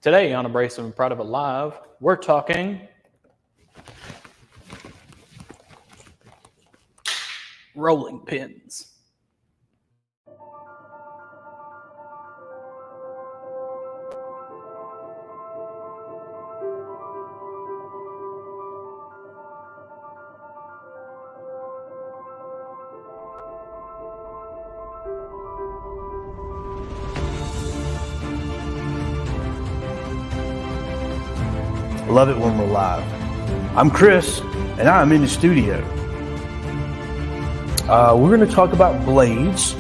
Today on Abrasive and Proud of It Live, we're talking rolling pins. Love it when we're live. I'm Chris, and I'm in the studio. We're going to talk about blades.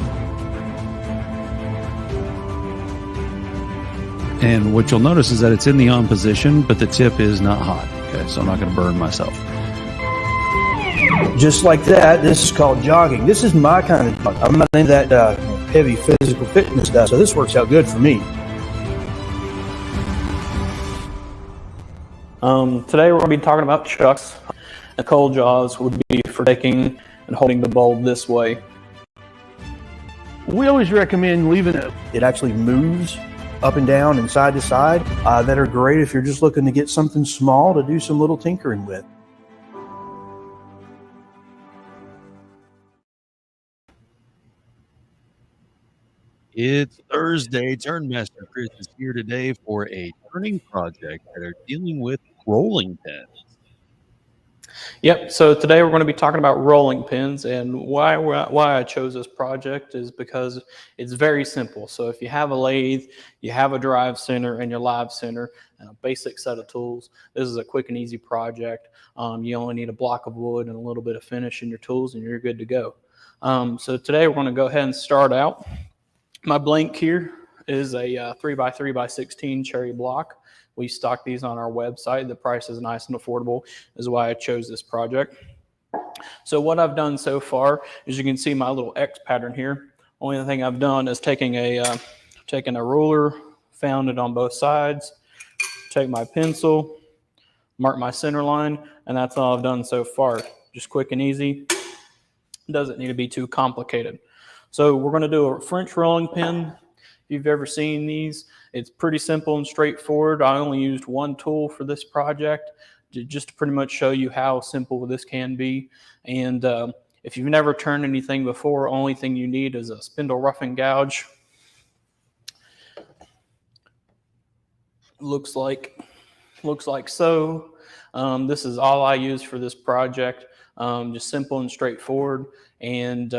And what you'll notice is that it's in the on position, but the tip is not hot. Okay, so I'm not going to burn myself. Just like that, this is called jogging. This is my kind of jog. I'm not into that heavy physical fitness stuff, so this works out good for me. Today we're going to be talking about chucks. The cold jaws would be for taking and holding the bulb this way. We always recommend leaving it. It actually moves up and down and side to side. That are great if you're just looking to get something small to do some little tinkering with. It's Thursday. Turnmaster Chris is here today for a turning project that are dealing with rolling pins. Yep, so today we're going to be talking about rolling pins, and why I chose this project is because it's very simple. So if you have a lathe, you have a drive center and your live center and a basic set of tools, this is a quick and easy project. You only need a block of wood and a little bit of finish in your tools and you're good to go. So today we're going to go ahead and start out. My blank here is a 3x3x16 cherry block. We stock these on our website. The price is nice and affordable, is why I chose this project. So what I've done so far is you can see my little X pattern here. Only thing I've done is taking a ruler, found it on both sides, take my pencil, mark my center line, and that's all I've done so far. Just quick and easy. Doesn't need to be too complicated. So we're going to do a French rolling pin. If you've ever seen these, it's pretty simple and straightforward. I only used one tool for this project just to pretty much show you how simple this can be. And if you've never turned anything before, only thing you need is a spindle rough and gouge. Looks like so. This is all I use for this project. Just simple and straightforward, and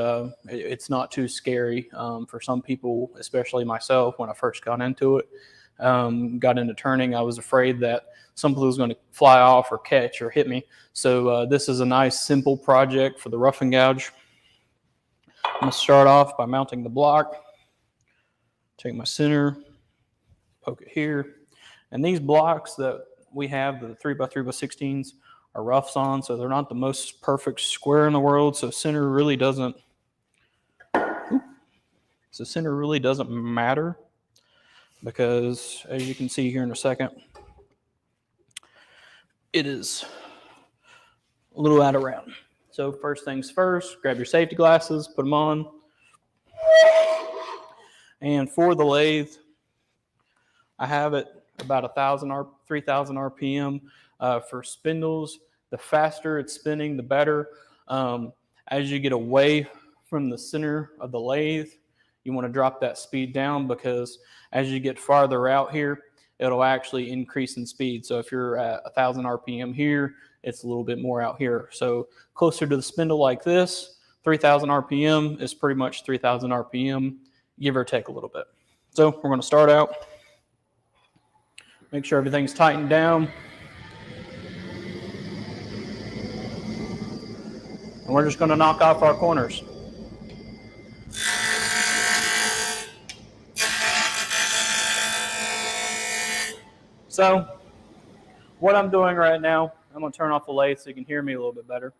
it's not too scary for some people, especially myself. When I first got into it, got into turning, I was afraid that something was going to fly off or catch or hit me. So this is a nice simple project for the rough and gouge. I'm going to start off by mounting the block. Take my center, poke it here, and these blocks that we have, the 3x3x16s, are roughs on, so they're not the most perfect square in the world. So center really doesn't matter, because as you can see here in a second, it is a little out of round. So first things first, grab your safety glasses, put them on. And for the lathe, I have it about 3,000 RPM. For spindles, the faster it's spinning, the better. As you get away from the center of the lathe, you want to drop that speed down, because as you get farther out here, it'll actually increase in speed. So if you're at 1,000 RPM here, it's a little bit more out here. So closer to the spindle like this, 3,000 RPM is pretty much 3,000 RPM, give or take a little bit. So we're going to start out. Make sure everything's tightened down. And we're just going to knock off our corners. So what I'm doing right now, I'm going to turn off the lathe so you can hear me a little bit better.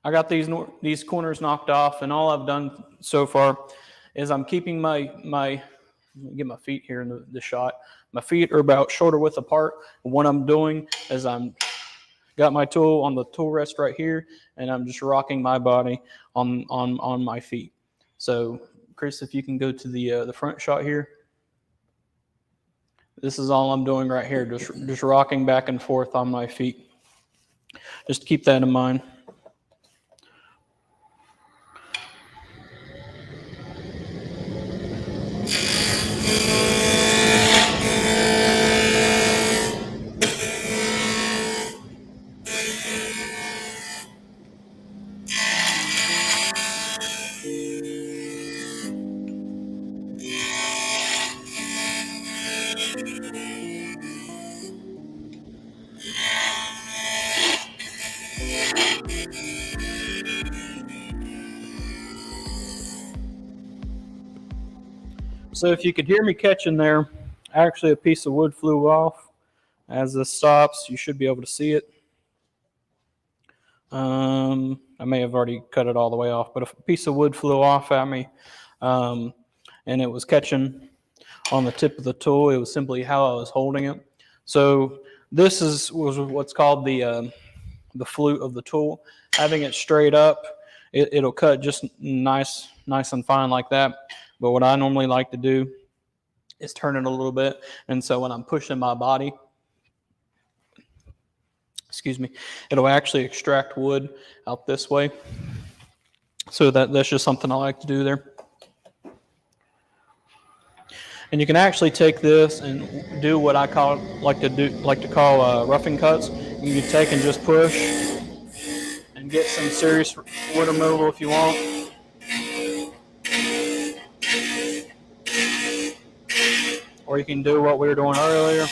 I got these corners knocked off, and all I've done so far is I'm keeping my let me get my feet here in the shot. My feet are about shoulder width apart. And what I'm doing is I'm got my tool on the tool rest right here, and I'm just rocking my body on my feet. So Chris, if you can go to the front shot here. This is all I'm doing right here, just rocking back and forth on my feet. Just keep that in mind. So if you could hear me catching there, actually a piece of wood flew off. As this stops, you should be able to see it. I may have already cut it all the way off, but a piece of wood flew off at me, and it was catching on the tip of the tool. It was simply how I was holding it. So this was what's called the flute of the tool. Having it straight up, it'll cut just nice and fine like that. But what I normally like to do is turn it a little bit, and so when I'm pushing my body, it'll actually extract wood out this way. So that's just something I like to do there. And you can actually take this and do what I like to call roughing cuts. You can take and just push and get some serious wood removal if you want. Or you can do what we were doing earlier.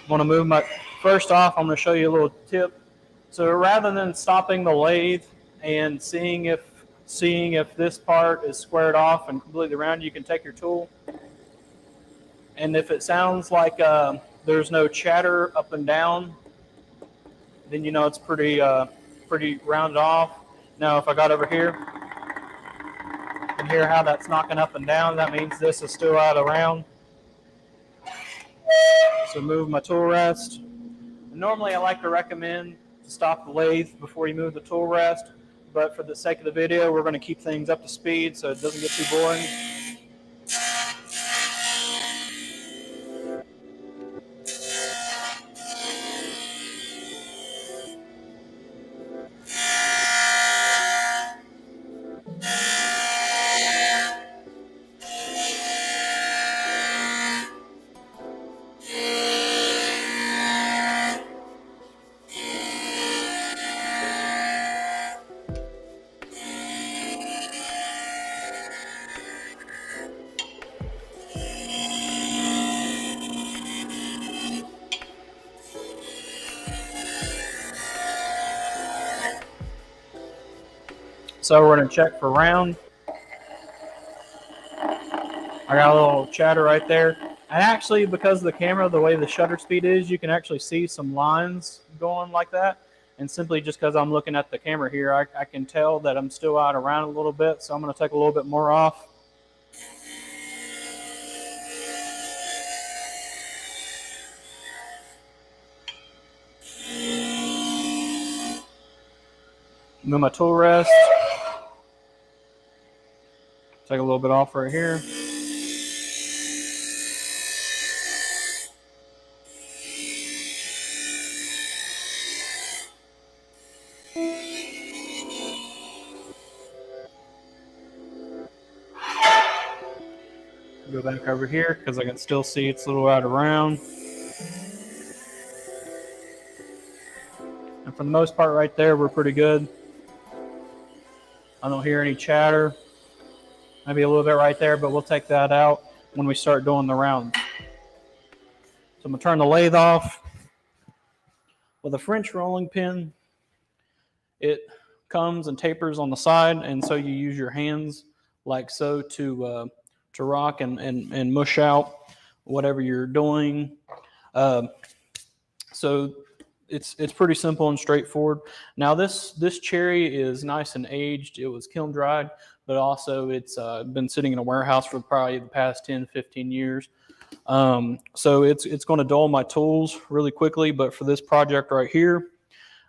Want to move first off, I'm going to show you a little tip. So rather than stopping the lathe and seeing if this part is squared off and completely round, you can take your tool, and if it sounds like there's no chatter up and down, then you know it's pretty rounded off. Now if I got over here and hear how that's knocking up and down, that means this is still out of round. So move my tool rest. And normally I like to recommend to stop the lathe before you move the tool rest, but for the sake of the video, we're going to keep things up to speed so it doesn't get too boring. So we're going to check for round. I got a little chatter right there. And actually, because of the camera, the way the shutter speed is, you can actually see some lines going like that. And simply just because I'm looking at the camera here, I can tell that I'm still out around a little bit. So I'm going to take a little bit more off. Move my tool rest. Take a little bit off right here. Go back over here because I can still see it's a little out of round. And for the most part right there, we're pretty good. I don't hear any chatter. Maybe a little bit right there, but we'll take that out when we start doing the round. So I'm going to turn the lathe off. With a French rolling pin, it comes and tapers on the side, and so you use your hands like so to rock and mush out whatever you're doing. So it's pretty simple and straightforward. Now this cherry is nice and aged. It was kiln dried, but also it's been sitting in a warehouse for probably the past 10, 15 years. So it's going to dull my tools really quickly, but for this project right here,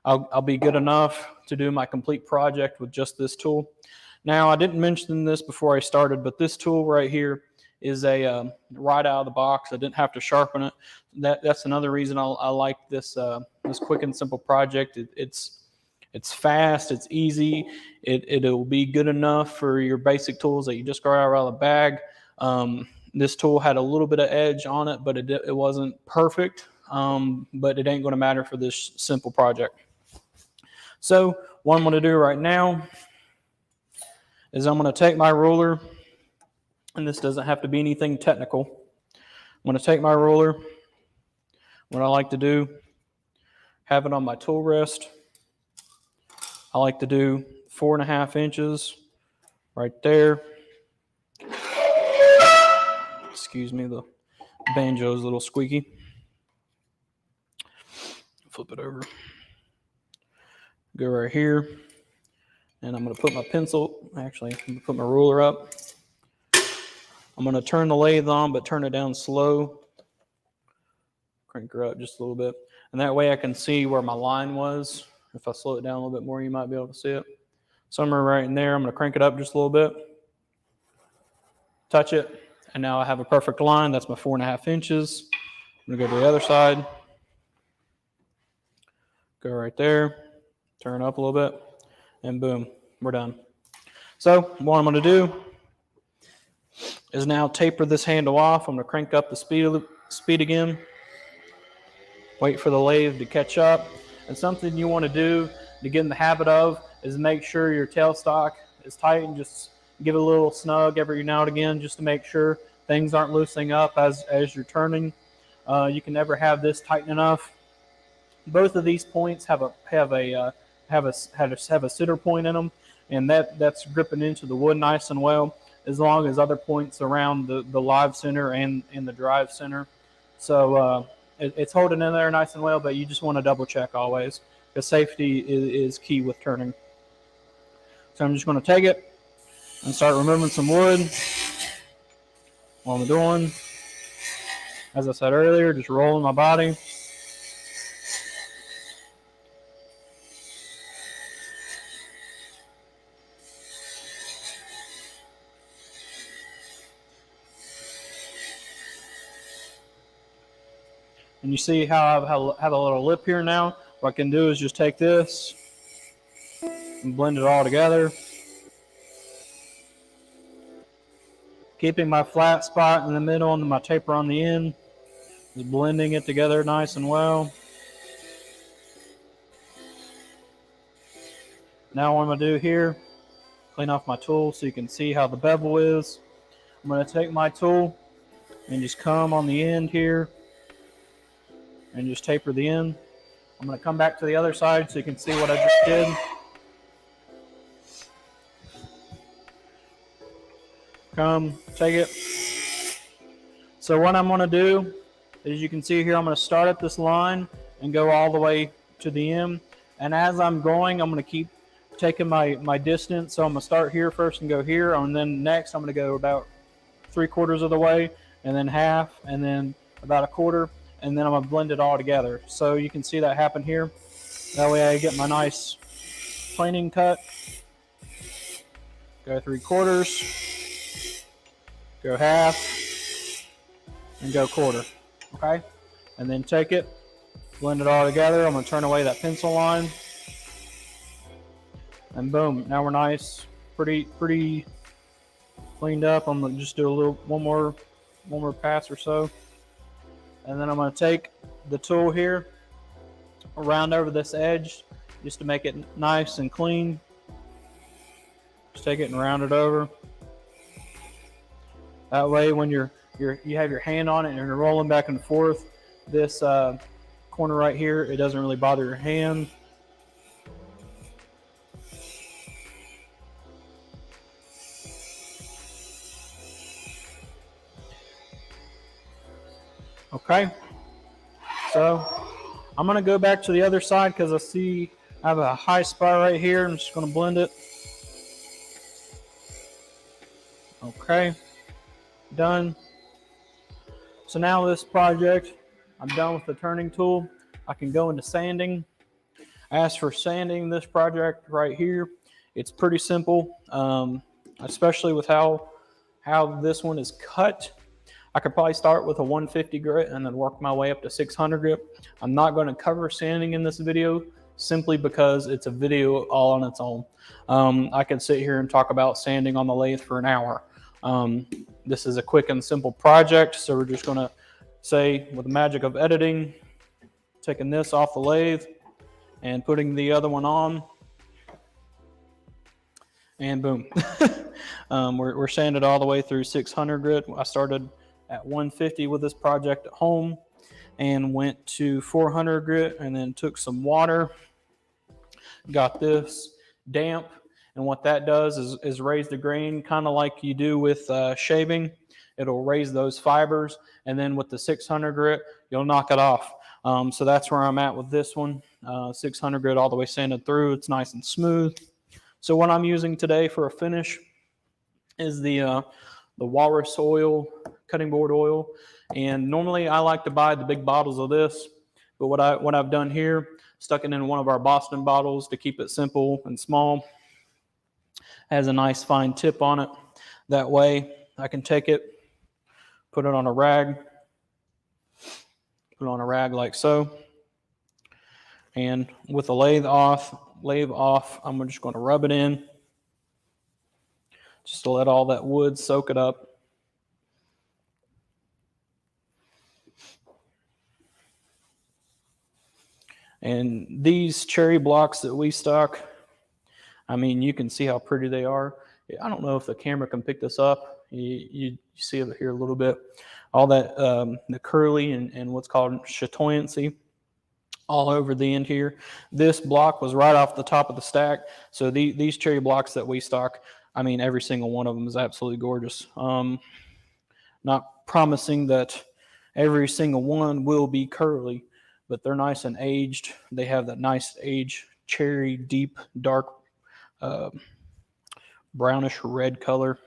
I'll be good enough to do my complete project with just this tool. Now, I didn't mention this before I started, but this tool right here is a right out of the box. I didn't have to sharpen it. That's another reason I like this this quick and simple project. It's fast, it's easy, it'll be good enough for your basic tools that you just grab out of the bag. This tool had a little bit of edge on it, but it wasn't perfect, but it ain't going to matter for this simple project. So what I'm going to do right now is I'm going to take my ruler, and this doesn't have to be anything technical. I'm going to take my ruler. What I like to do, have it on my tool rest. I like to do 4.5 inches right there. Excuse me, the banjo is a little squeaky. Flip it over. Go right here. And I'm going to put my pencil, actually, I'm going to put my ruler up. I'm going to turn the lathe on, but turn it down slow. Crank her up just a little bit. And that way I can see where my line was. If I slow it down a little bit more, you might be able to see it. Somewhere right in there, I'm going to crank it up just a little bit. Touch it. And now I have a perfect line. That's my 4.5 inches. I'm going to go to the other side. Go right there. Turn up a little bit. And boom, we're done. So what I'm going to do is now taper this handle off. I'm going to crank up the speed again. Wait for the lathe to catch up. And something you want to do to get in the habit of is make sure your tailstock is tight, and just give it a little snug every now and again just to make sure things aren't loosening up as you're turning. You can never have this tight enough. Both of these points have a center point in them, and that's gripping into the wood nice and well, as long as other points around the live center and the drive center. So it's holding in there nice and well, but you just want to double check always, because safety is key with turning. So I'm just going to take it and start removing some wood. What I'm doing, as I said earlier, just rolling my body. And you see how I have a little lip here now? What I can do is just take this and blend it all together. Keeping my flat spot in the middle and my taper on the end. Just blending it together nice and well. Now what I'm going to do here, clean off my tool so you can see how the bevel is. I'm going to take my tool and just come on the end here and just taper the end. I'm going to come back to the other side so you can see what I just did. Come, take it. So what I'm going to do, as you can see here, I'm going to start at this line and go all the way to the end. And as I'm going, I'm going to keep taking my distance. So I'm going to start here first and go here. And then next, I'm going to go about 3/4 of the way, and then half, and then about 1/4. And then I'm going to blend it all together. So you can see that happen here. That way I get my nice planing cut. Go 3/4, go half, and go 1/4. Okay? And then take it, blend it all together. I'm going to turn away that pencil line. And boom, now we're nice, pretty cleaned up. I'm going to just do one more pass or so. And then I'm going to take the tool here, around over this edge, just to make it nice and clean. Just take it and round it over. That way, when you have your hand on it and you're rolling back and forth, this corner right here, it doesn't really bother your hand. Okay, so I'm going to go back to the other side because I see I have a high spot right here. I'm just going to blend it. Okay, done. So now this project, I'm done with the turning tool. I can go into sanding. As for sanding this project right here, it's pretty simple, especially with how this one is cut. I could probably start with a 150 grit and then work my way up to 600 grit. I'm not going to cover sanding in this video simply because it's a video all on its own. I could sit here and talk about sanding on the lathe for an hour. This is a quick and simple project, so we're just going to say, with the magic of editing, taking this off the lathe and putting the other one on, and boom. We're sanded all the way through 600 grit. I started at 150 with this project at home and went to 400 grit and then took some water, got this damp, and what that does is raise the grain, kind of like you do with shaving. It'll raise those fibers, and then with the 600 grit, you'll knock it off. So that's where I'm at with this one. 600 grit all the way sanded through. It's nice and smooth. So what I'm using today for a finish is the walrus oil, cutting board oil. And normally I like to buy the big bottles of this, but what I've done here, stuck it in one of our Boston bottles to keep it simple and small. Has a nice fine tip on it. That way I can take it, put it on a rag, like so. And with the lathe off, I'm just going to rub it in just to let all that wood soak it up. And these cherry blocks that we stock, I mean, you can see how pretty they are. I don't know if the camera can pick this up. You see it here a little bit. All that, the curly and what's called chatoyancy all over the end here. This block was right off the top of the stack. So these cherry blocks that we stock, I mean, every single one of them is absolutely gorgeous. Not promising that every single one will be curly, but they're nice and aged. They have that nice aged cherry, deep, dark, brownish red color,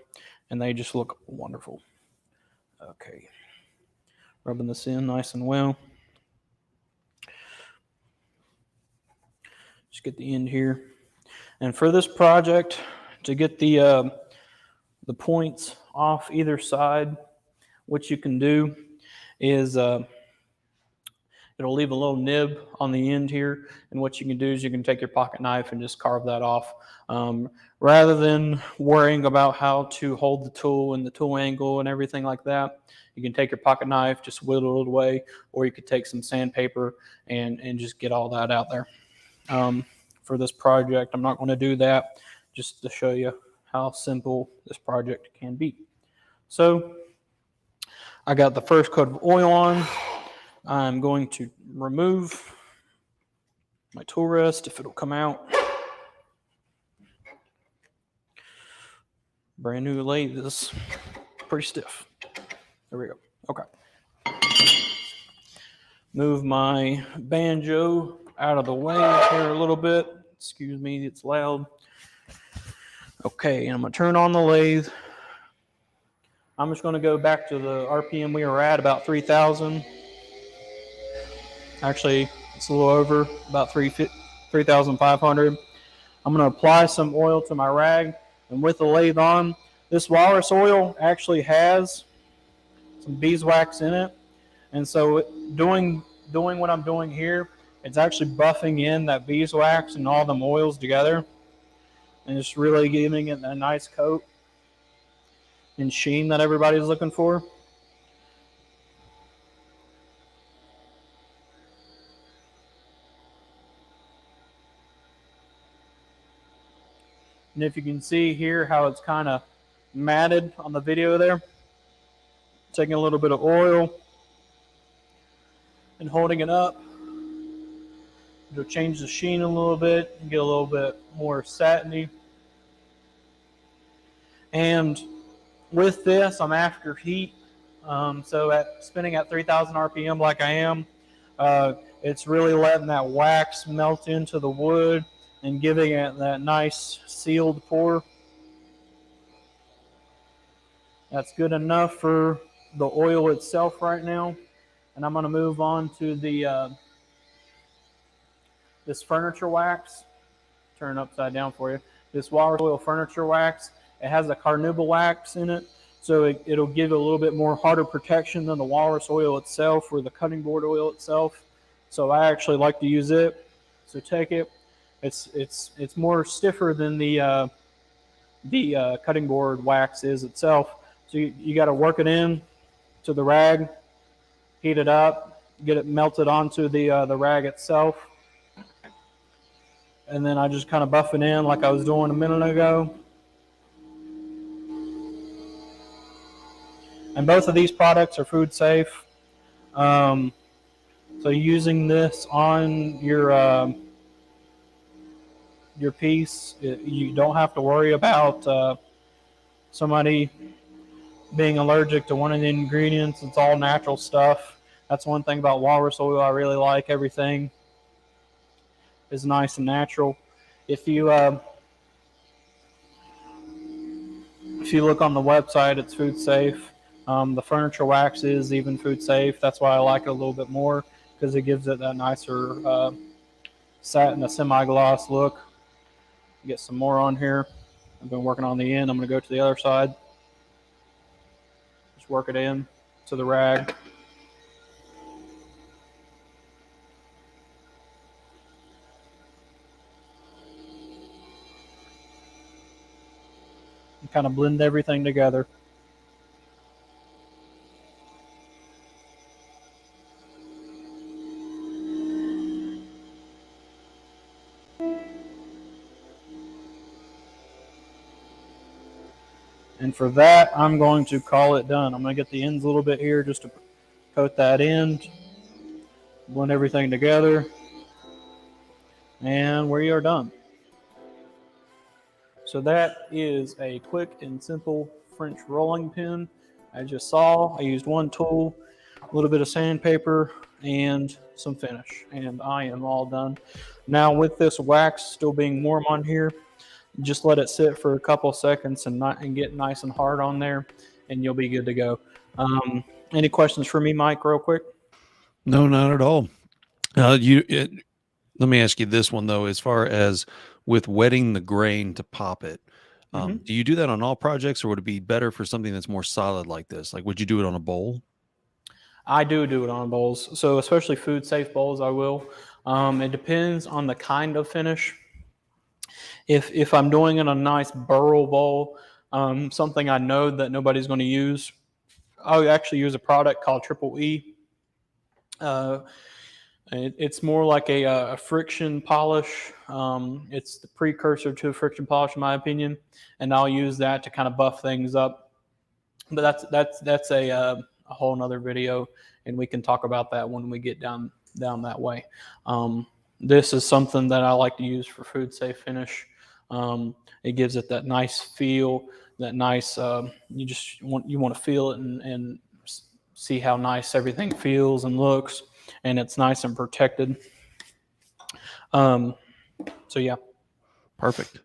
and they just look wonderful. Okay, rubbing this in nice and well. Just get the end here. And for this project, to get the points off either side, what you can do is it'll leave a little nib on the end here, and what you can do is you can take your pocket knife and just carve that off. Rather than worrying about how to hold the tool and the tool angle and everything like that, you can take your pocket knife, just whittle it away, or you could take some sandpaper and just get all that out there. For this project, I'm not going to do that, just to show you how simple this project can be. So I got the first coat of oil on. I'm going to remove my tool rest if it'll come out. Brand new lathe is pretty stiff. There we go. Okay. Move my banjo out of the way here a little bit. Excuse me, it's loud. Okay, and I'm going to turn on the lathe. I'm just going to go back to the RPM we were at, about 3,000. Actually, it's a little over, about 3,500. I'm going to apply some oil to my rag, and with the lathe on, this walrus oil actually has some beeswax in it, and so doing what I'm doing here, it's actually buffing in that beeswax and all them oils together, and it's really giving it a nice coat and sheen that everybody's looking for. And if you can see here how it's kind of matted on the video there, taking a little bit of oil and holding it up, it'll change the sheen a little bit and get a little bit more satiny. And with this, I'm after heat. So spinning at 3,000 RPM like I am, it's really letting that wax melt into the wood and giving it that nice sealed pour. That's good enough for the oil itself right now. And I'm going to move on to the this furniture wax. Turn it upside down for you. This walrus oil furniture wax. It has a carnauba wax in it, so it'll give it a little bit more harder protection than the walrus oil itself or the cutting board oil itself. So I actually like to use it. So take it. It's more stiffer than the cutting board wax is itself. So you got to work it in to the rag, heat it up, get it melted onto the rag itself. And then I just kind of buff it in like I was doing a minute ago. And both of these products are food safe. So using this on your piece, you don't have to worry about somebody being allergic to one of the ingredients. It's all natural stuff. That's one thing about walrus oil I really like. Everything is nice and natural. If you look on the website, it's food safe. The furniture wax is even food safe. That's why I like it a little bit more, because it gives it that nicer satin, a semi-gloss look. Get some more on here. I've been working on the end. I'm going to go to the other side. Just work it in to the rag. And kind of blend everything together. And for that, I'm going to call it done. I'm going to get the ends a little bit here just to coat that end, blend everything together, and we are done. So that is a quick and simple French rolling pin. As you saw, I used one tool, a little bit of sandpaper, and some finish, and I am all done. Now with this wax still being warm on here, just let it sit for a couple seconds and get nice and hard on there, and you'll be good to go. Any questions for me, Mike, real quick? No, not at all. Let me ask you this one, though. As far as with wetting the grain to pop it, do you do that on all projects, or would it be better for something that's more solid like this? Like, would you do it on a bowl? I do it on bowls. So especially food safe bowls, I will. It depends on the kind of finish. If I'm doing it in a nice burl bowl, something I know that nobody's going to use, I'll actually use a product called Triple E. It's more like a friction polish. It's the precursor to a friction polish, in my opinion, and I'll use that to kind of buff things up. But that's a whole nother video, and we can talk about that when we get down that way. This is something that I like to use for food safe finish. It gives it that nice feel, that nice. You want to feel it and see how nice everything feels and looks, and it's nice and protected. So yeah, perfect.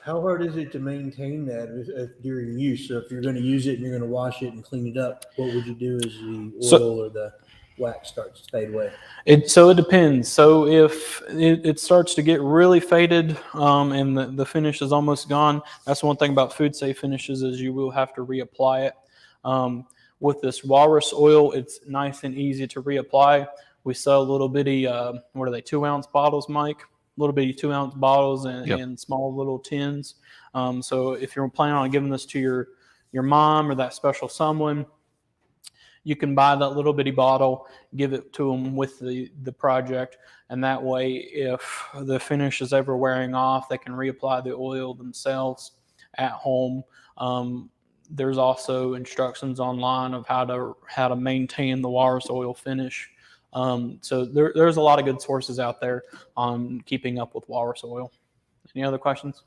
How hard is it to maintain that during use? So if you're going to use it and you're going to wash it and clean it up, what would you do as the oil or the wax starts to fade away? It depends. So if it starts to get really faded and the finish is almost gone, that's one thing about food safe finishes is you will have to reapply it. With this walrus oil, it's nice and easy to reapply. We sell little bitty, 2-ounce bottles, Mike? Little bitty 2-ounce bottles and small little tins. So if you're planning on giving this to your mom or that special someone, you can buy that little bitty bottle, give it to them with the project, and that way if the finish is ever wearing off, they can reapply the oil themselves at home. There's also instructions online of how to maintain the walrus oil finish. So there's a lot of good sources out there on keeping up with walrus oil. Any other questions?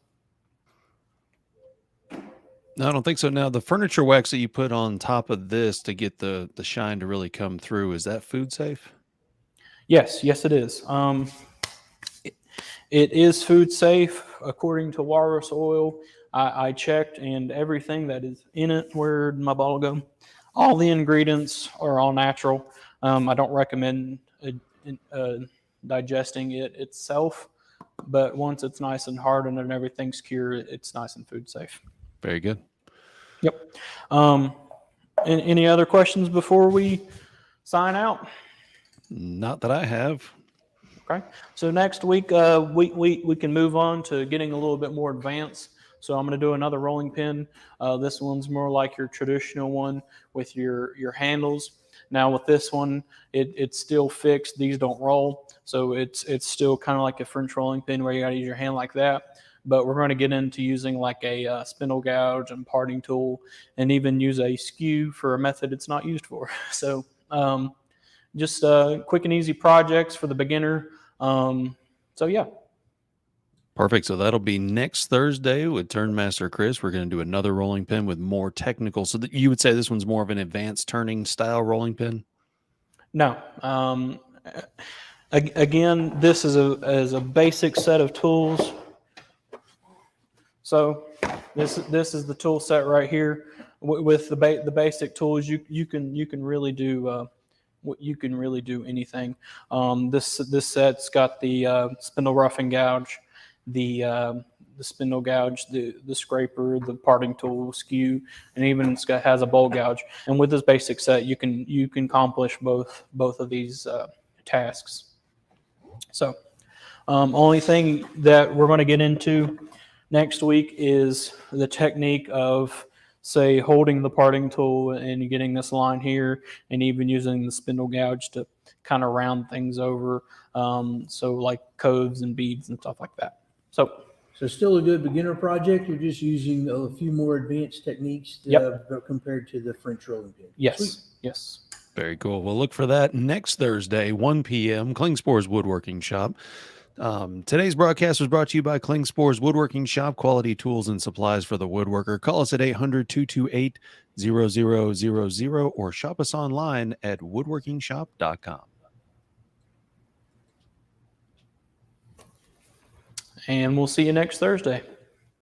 No, I don't think so. Now, the furniture wax that you put on top of this to get the shine to really come through, is that food safe? Yes, it is. It is food safe according to walrus oil. I checked, and everything that is in it, where'd my bottle go? All the ingredients are all natural. I don't recommend digesting it itself, but once it's nice and hardened and everything's cured, it's nice and food safe. Very good. Yep. Any other questions before we sign out? Not that I have. Okay. So next week, we can move on to getting a little bit more advanced. So I'm going to do another rolling pin. This one's more like your traditional one with your handles. Now with this one, it's still fixed. These don't roll. So it's still kind of like a French rolling pin where you got to use your hand like that. But we're going to get into using like a spindle gouge and parting tool, and even use a skew for a method it's not used for. So just quick and easy projects for the beginner. So yeah. Perfect. So that'll be next Thursday with Turnmaster Chris. We're going to do another rolling pin with more technical. So that you would say this one's more of an advanced turning style rolling pin? No. Again, this is a basic set of tools. So this is the tool set right here. With the basic tools, you can really do anything. This set's got the spindle roughing gouge, the spindle gouge, the scraper, the parting tool, skew, and even has a bowl gouge. And with this basic set, you can accomplish both of these tasks. So only thing that we're going to get into next week is the technique of, say, holding the parting tool and getting this line here, and even using the spindle gouge to kind of round things over. So like coves and beads and stuff like that. So still a good beginner project. You're just using a few more advanced techniques compared to the French rolling pin. Yes. Sweet. Yes. Very cool. We'll look for that next Thursday, 1 p.m., Klingspor's Woodworking Shop. Today's broadcast was brought to you by Klingspor's Woodworking Shop, quality tools and supplies for the woodworker. Call us at 800-228-0000 or shop us online at woodworkingshop.com. And we'll see you next Thursday.